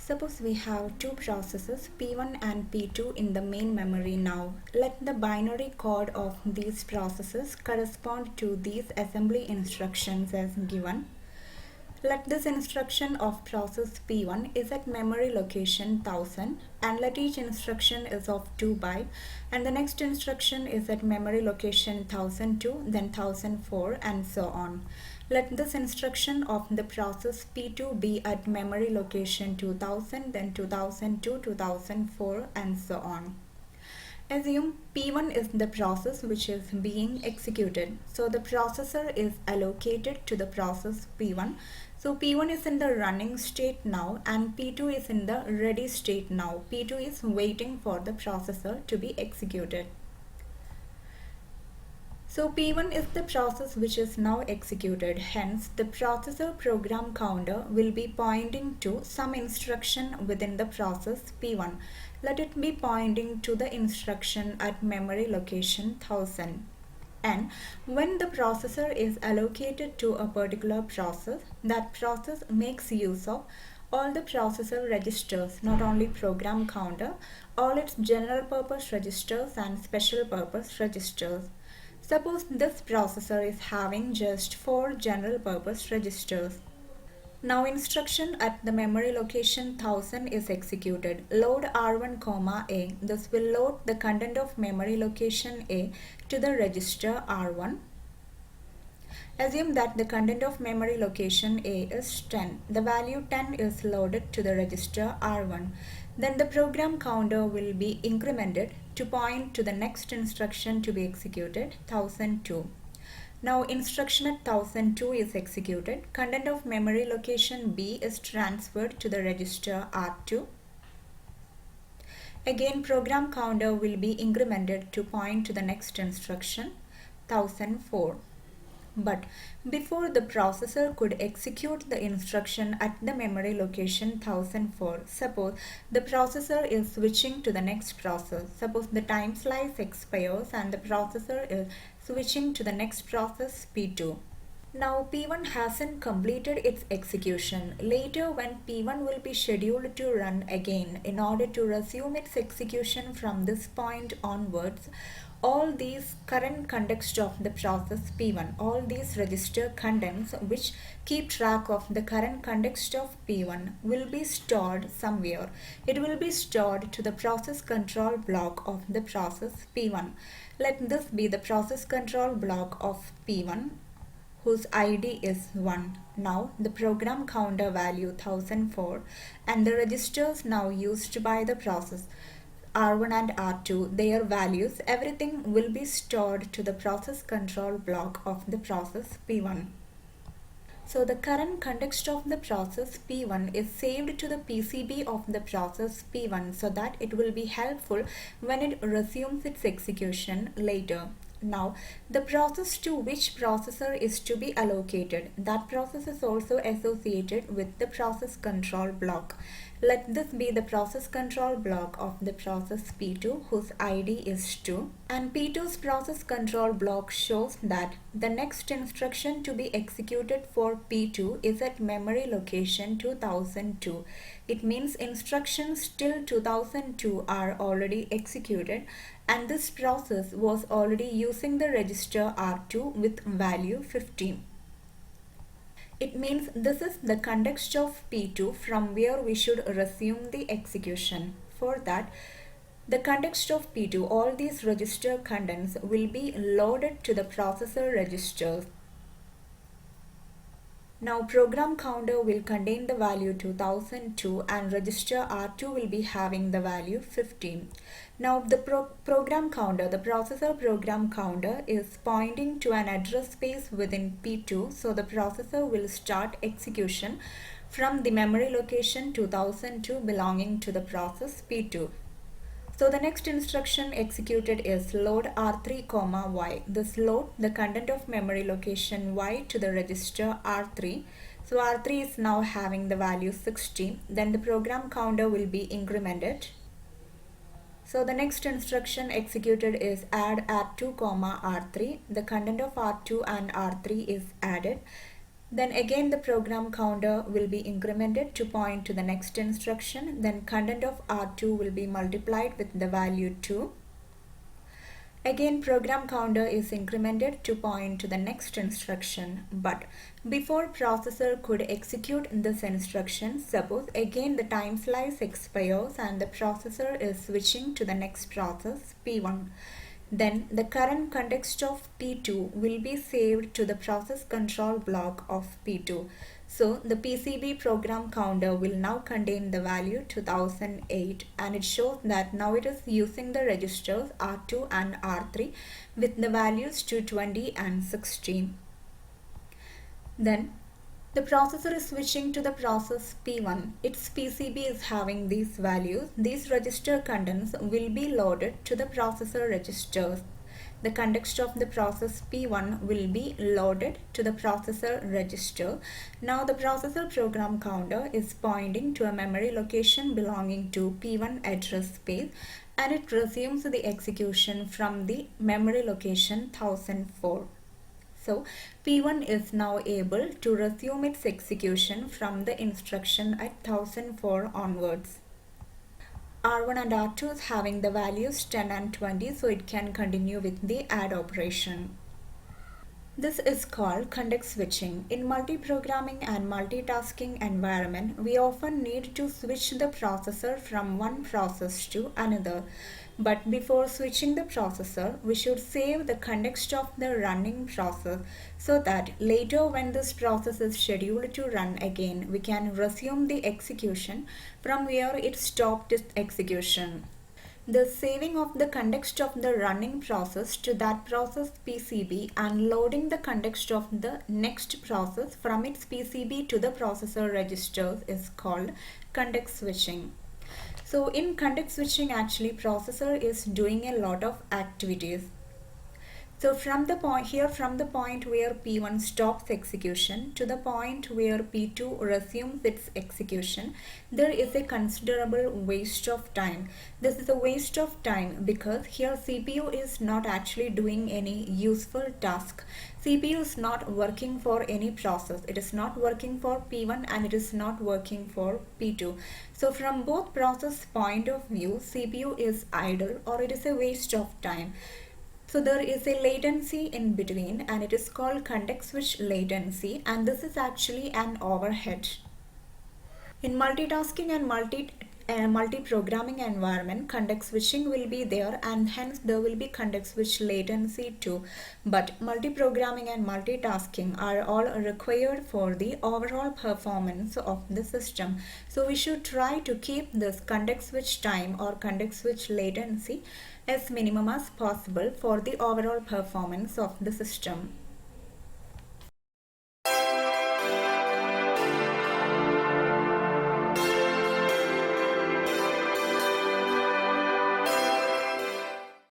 Suppose we have two processes P1 and P2 in the main memory now. Let the binary code of these processes correspond to these assembly instructions as given. Let this instruction of process P1 is at memory location 1000 and let each instruction is of 2 byte and the next instruction is at memory location 1002 then 1004 and so on. Let this instruction of the process P2 be at memory location 2000 then 2002 2004 and so on. Assume P1 is the process which is being executed. So the processor is allocated to the process P1. So P1 is in the running state now and P2 is in the ready state now. P2 is waiting for the processor to be executed. So P1 is the process which is now executed. Hence, the processor program counter will be pointing to some instruction within the process P1. Let it be pointing to the instruction at memory location 1000. And when the processor is allocated to a particular process, that process makes use of all the processor registers, not only program counter, all its general purpose registers and special purpose registers. Suppose this processor is having just 4 general purpose registers. Now instruction at the memory location 1000 is executed. Load R1, A. This will load the content of memory location A to the register R1. Assume that the content of memory location A is 10. The value 10 is loaded to the register R1. Then the program counter will be incremented to point to the next instruction to be executed, 1002. Now instruction at 1002 is executed. Content of memory location B is transferred to the register R2. Again, program counter will be incremented to point to the next instruction, 1004. But before the processor could execute the instruction at the memory location 1004, suppose the processor is switching to the next process. Suppose the time slice expires and the processor is switching to the next process P2. Now P1 hasn't completed its execution. Later when P1 will be scheduled to run again in order to resume its execution from this point onwards, all these current context of the process P1, all these register contents which keep track of the current context of P1 will be stored somewhere. It will be stored to the process control block of the process P1. Let this be the process control block of P1 whose ID is 1. Now the program counter value 1004 and the registers now used by the process R1 and R2, their values, everything will be stored to the process control block of the process P1. So the current context of the process P1 is saved to the PCB of the process P1 so that it will be helpful when it resumes its execution later. Now, the process to which processor is to be allocated, that process is also associated with the process control block. Let this be the process control block of the process P2 whose ID is 2. And P2's process control block shows that the next instruction to be executed for P2 is at memory location 2002. It means instructions till 2002 are already executed and this process was already using the register R2 with value 15. It means this is the context of P2 from where we should resume the execution. For that, the context of P2, all these register contents will be loaded to the processor registers. Now program counter will contain the value 2002 and register R2 will be having the value 15. Now the program counter, the processor program counter is pointing to an address space within P2, so the processor will start execution from the memory location 2002 belonging to the process P2. So the next instruction executed is load R3, Y. This load the content of memory location Y to the register R3. So R3 is now having the value 60. Then the program counter will be incremented. So the next instruction executed is add R2, R3. The content of R2 and R3 is added. Then again the program counter will be incremented to point to the next instruction. Then content of R2 will be multiplied with the value 2. Again program counter is incremented to point to the next instruction, but before processor could execute this instruction, suppose again the time slice expires and the processor is switching to the next process P1. Then the current context of P2 will be saved to the process control block of P2. So the PCB program counter will now contain the value 2008, and it shows that now it is using the registers R2 and R3 with the values 220 and 16. Then the processor is switching to the process P1. Its PCB is having these values. These register contents will be loaded to the processor registers. The context of the process P1 will be loaded to the processor register. Now the processor program counter is pointing to a memory location belonging to P1 address space, and it resumes the execution from the memory location 1004. So P1 is now able to resume its execution from the instruction at 1004 onwards. R1 and R2 is having the values 10 and 20, so it can continue with the add operation. This is called context switching. In multi-programming and multitasking environment, we often need to switch the processor from one process to another. But before switching the processor, we should save the context of the running process so that later when this process is scheduled to run again, we can resume the execution from where it stopped its execution. The saving of the context of the running process to that process PCB and loading the context of the next process from its PCB to the processor registers is called context switching. So in context switching, actually processor is doing a lot of activities. So from the point where P1 stops execution to the point where P2 resumes its execution, there is a considerable waste of time. This is a waste of time because here CPU is not actually doing any useful task. CPU is not working for any process. It is not working for P1 and it is not working for P2. So from both process point of view, CPU is idle or it is a waste of time. So there is a latency in between and it is called context switch latency, and this is actually an overhead. In multitasking and multi-programming environment, context switching will be there and hence there will be context switch latency too. But multi-programming and multitasking are all required for the overall performance of the system. So we should try to keep this context switch time or context switch latency as minimum as possible for the overall performance of the system.